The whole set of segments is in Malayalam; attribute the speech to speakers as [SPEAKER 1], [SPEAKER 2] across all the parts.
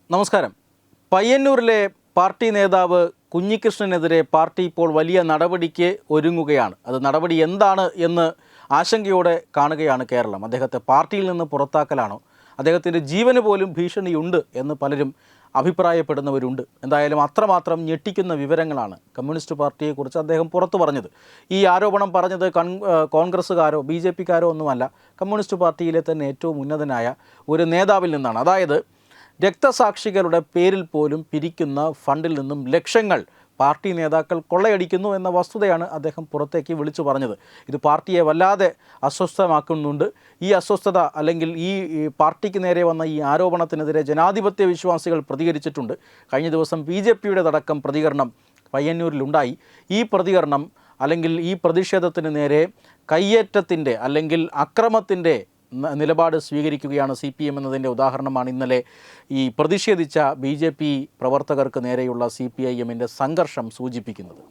[SPEAKER 1] നമസ്കാരം. പയ്യന്നൂരിലെ പാർട്ടി നേതാവ് കുഞ്ഞികൃഷ്ണനെതിരെ പാർട്ടി ഇപ്പോൾ വലിയ നടപടിക്ക് ഒരുങ്ങുകയാണ്. അത് നടപടി എന്താണ് എന്ന് ആശങ്കയോടെ കാണുകയാണ് കേരളം. അദ്ദേഹത്തെ പാർട്ടിയിൽ നിന്ന് പുറത്താക്കലാണോ, അദ്ദേഹത്തിൻ്റെ ജീവന് പോലും ഭീഷണിയുണ്ട് എന്ന് പലരും അഭിപ്രായപ്പെടുന്നവരുണ്ട്. എന്തായാലും അത്രമാത്രം ഞെട്ടിക്കുന്ന വിവരങ്ങളാണ് കമ്മ്യൂണിസ്റ്റ് പാർട്ടിയെക്കുറിച്ച് അദ്ദേഹം പുറത്തു പറഞ്ഞത്. ഈ ആരോപണം പറഞ്ഞത് കോൺഗ്രസ്സുകാരോ BJP-ക്കാരോ ഒന്നുമല്ല, കമ്മ്യൂണിസ്റ്റ് പാർട്ടിയിലെ തന്നെ ഏറ്റവും ഉന്നതനായ ഒരു നേതാവിൽ നിന്നാണ്. അതായത് രക്തസാക്ഷികളുടെ പേരിൽ പോലും പിരിക്കുന്ന ഫണ്ടിൽ നിന്നും ലക്ഷങ്ങൾ പാർട്ടി നേതാക്കൾ കൊള്ളയടിക്കുന്നു എന്ന വസ്തുതയാണ് അദ്ദേഹം പുറത്തേക്ക് വിളിച്ചു പറഞ്ഞത്. ഇത് പാർട്ടിയെ വല്ലാതെ അസ്വസ്ഥമാക്കുന്നുണ്ട്. ഈ അസ്വസ്ഥത അല്ലെങ്കിൽ ഈ പാർട്ടിക്ക് നേരെ വന്ന ഈ ആരോപണത്തിനെതിരെ ജനാധിപത്യ വിശ്വാസികൾ പ്രതികരിച്ചിട്ടുണ്ട്. കഴിഞ്ഞ ദിവസം BJP-യുടെ അടക്കം പ്രതികരണം പയ്യന്നൂരിലുണ്ടായി. ഈ പ്രതികരണം അല്ലെങ്കിൽ ഈ പ്രതിഷേധത്തിന് നേരെ കയ്യേറ്റത്തിൻ്റെ അല്ലെങ്കിൽ അക്രമത്തിൻ്റെ നിലപാട് സ്വീകരിക്കുകയാണ് CPM എന്നതിൻ്റെ ഉദാഹരണമാണ് ഇന്നലെ ഈ പ്രതിഷേധിച്ച BJP പ്രവർത്തകർക്ക് നേരെയുള്ള CPIM-ൻ്റെ സംഘർഷം സൂചിപ്പിക്കുന്നത്.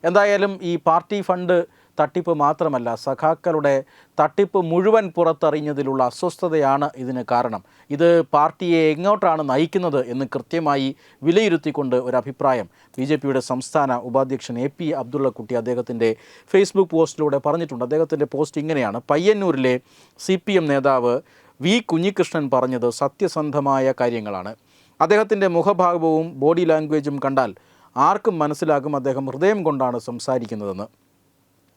[SPEAKER 1] എന്തായാലും ഈ പാർട്ടി ഫണ്ട് തട്ടിപ്പ് മാത്രമല്ല, സഖാക്കളുടെ തട്ടിപ്പ് മുഴുവൻ പുറത്തറിഞ്ഞതിലുള്ള അസ്വസ്ഥതയാണ് ഇതിന് കാരണം. ഇത് പാർട്ടിയെ എങ്ങോട്ടാണ് നയിക്കുന്നത് എന്ന് കൃത്യമായി വിലയിരുത്തിക്കൊണ്ട് ഒരഭിപ്രായം BJP-യുടെ സംസ്ഥാന ഉപാധ്യക്ഷൻ AP അബ്ദുള്ളക്കുട്ടി അദ്ദേഹത്തിൻ്റെ ഫേസ്ബുക്ക് പോസ്റ്റിലൂടെ പറഞ്ഞിട്ടുണ്ട്. അദ്ദേഹത്തിൻ്റെ പോസ്റ്റ് ഇങ്ങനെയാണ്: പയ്യന്നൂരിലെ CPM നേതാവ് കുഞ്ഞികൃഷ്ണൻ പറഞ്ഞത് സത്യസന്ധമായ കാര്യങ്ങളാണ്. അദ്ദേഹത്തിൻ്റെ മുഖഭാവവും ബോഡി ലാംഗ്വേജും കണ്ടാൽ ആർക്കും മനസ്സിലാകും അദ്ദേഹം ഹൃദയം കൊണ്ടാണ് സംസാരിക്കുന്നതെന്ന്.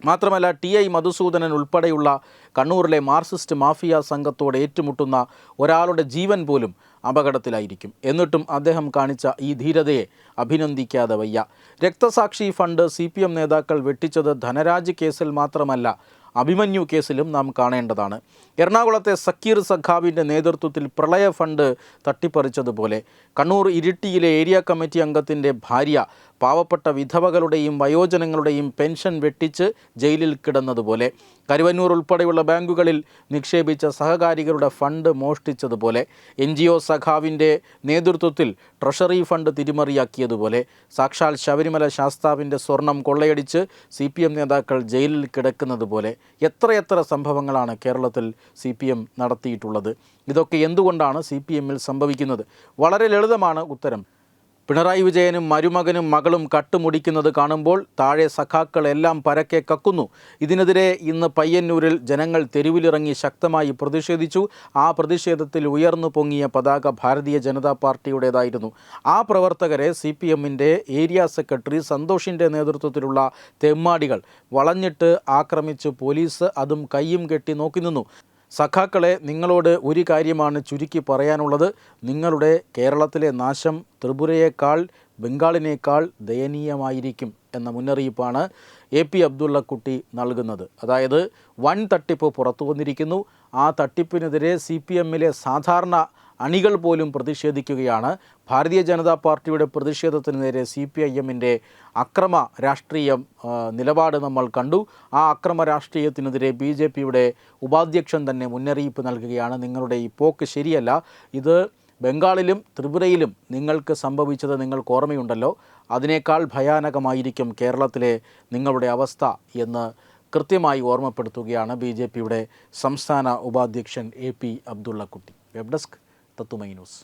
[SPEAKER 1] മാത്രമല്ല, TI മധുസൂദനൻ ഉൾപ്പെടെയുള്ള കണ്ണൂരിലെ മാർക്സിസ്റ്റ് മാഫിയ സംഘത്തോട് ഏറ്റുമുട്ടുന്ന ഒരാളുടെ ജീവൻ പോലും അപകടത്തിലായിരിക്കും. എന്നിട്ടും അദ്ദേഹം കാണിച്ച ഈ ധീരതയെ അഭിനന്ദിക്കാതെ വയ്യ. രക്തസാക്ഷി ഫണ്ട് CPM നേതാക്കൾ വെട്ടിച്ചത് ധനരാജ് കേസിൽ മാത്രമല്ല, അഭിമന്യു കേസിലും നാം കാണേണ്ടതാണ്. എറണാകുളത്തെ സക്കീർ സഖാവിൻ്റെ നേതൃത്വത്തിൽ പ്രളയ ഫണ്ട് തട്ടിപ്പറിച്ചതുപോലെ കണ്ണൂർ ഇരിട്ടിയിലെ ഏരിയ കമ്മിറ്റി അംഗത്തിൻ്റെ ഭാര്യ പാവപ്പെട്ട വിധവകളുടെയും വയോജനങ്ങളുടെയും പെൻഷൻ വെട്ടിച്ച് ജയിലിൽ കിടന്നതുപോലെ, കരുവന്നൂർ ഉൾപ്പെടെയുള്ള ബാങ്കുകളിൽ നിക്ഷേപിച്ച സഹകാരികളുടെ ഫണ്ട് മോഷ്ടിച്ചതുപോലെ, NGO സഖാവിൻ്റെ നേതൃത്വത്തിൽ ട്രഷറി ഫണ്ട് തിരിമറിയാക്കിയതുപോലെ, സാക്ഷാൽ ശബരിമല ശാസ്താവിൻ്റെ സ്വർണം കൊള്ളയടിച്ച് CPM നേതാക്കൾ ജയിലിൽ കിടക്കുന്നതുപോലെ എത്രയെത്ര സംഭവങ്ങളാണ് കേരളത്തിൽ CPM നടത്തിയിട്ടുള്ളത്. ഇതൊക്കെ എന്തുകൊണ്ടാണ് CPM-ൽ സംഭവിക്കുന്നത്? വളരെ ലളിതമാണ് ഉത്തരം. പിണറായി വിജയനും മരുമകനും മകളും കട്ടുമുടിക്കുന്നത് കാണുമ്പോൾ താഴെ സഖാക്കൾ എല്ലാം പരക്കെ കക്കുന്നു. ഇതിനെതിരെ ഇന്ന് പയ്യന്നൂരിൽ ജനങ്ങൾ തെരുവിലിറങ്ങി ശക്തമായി പ്രതിഷേധിച്ചു. ആ പ്രതിഷേധത്തിൽ ഉയർന്നു പൊങ്ങിയ പതാക ഭാരതീയ ജനതാ പാർട്ടിയുടേതായിരുന്നു. ആ പ്രവർത്തകരെ CPM-ൻ്റെ ഏരിയ സെക്രട്ടറി സന്തോഷിൻ്റെ നേതൃത്വത്തിലുള്ള തെമ്മാടികൾ വളഞ്ഞിട്ട് ആക്രമിച്ച് പോലീസ് അതും കയ്യും കെട്ടി നോക്കി നിന്നു. സഖാക്കളെ, നിങ്ങളോട് ഒരു കാര്യമാണ് ചുരുക്കി പറയാനുള്ളത്. നിങ്ങളുടെ കേരളത്തിലെ നാശം ത്രിപുരയേക്കാൾ ബംഗാളിനേക്കാൾ ദയനീയമായിരിക്കും എന്ന മുന്നറിയിപ്പാണ് AP അബ്ദുള്ളക്കുട്ടി നൽകുന്നത്. അതായത് വൻ തട്ടിപ്പ് പുറത്തു വന്നിരിക്കുന്നു. ആ തട്ടിപ്പിനെതിരെ CPM-ലെ സാധാരണ അണികൾ പോലും പ്രതിഷേധിക്കുകയാണ്. ഭാരതീയ ജനതാ പാർട്ടിയുടെ പ്രതിഷേധത്തിന് നേരെ CPIM-ൻ്റെ അക്രമ രാഷ്ട്രീയം നിലപാട് നമ്മൾ കണ്ടു. ആ അക്രമ രാഷ്ട്രീയത്തിനെതിരെ BJP-യുടെ ഉപാധ്യക്ഷൻ തന്നെ മുന്നറിയിപ്പ് നൽകുകയാണ്: നിങ്ങളുടെ ഈ പോക്ക് ശരിയല്ല. ഇത് ബംഗാളിലും ത്രിപുരയിലും നിങ്ങൾക്ക് സംഭവിച്ചത് നിങ്ങൾക്ക് ഓർമ്മയുണ്ടല്ലോ, അതിനേക്കാൾ ഭയാനകമായിരിക്കും കേരളത്തിലെ നിങ്ങളുടെ അവസ്ഥ എന്ന് കൃത്യമായി ഓർമ്മപ്പെടുത്തുകയാണ് BJP-യുടെ സംസ്ഥാന ഉപാധ്യക്ഷൻ AP അബ്ദുള്ളക്കുട്ടി. വെബ് ഡെസ്ക് തത്തുമൈ ന്യൂസ്.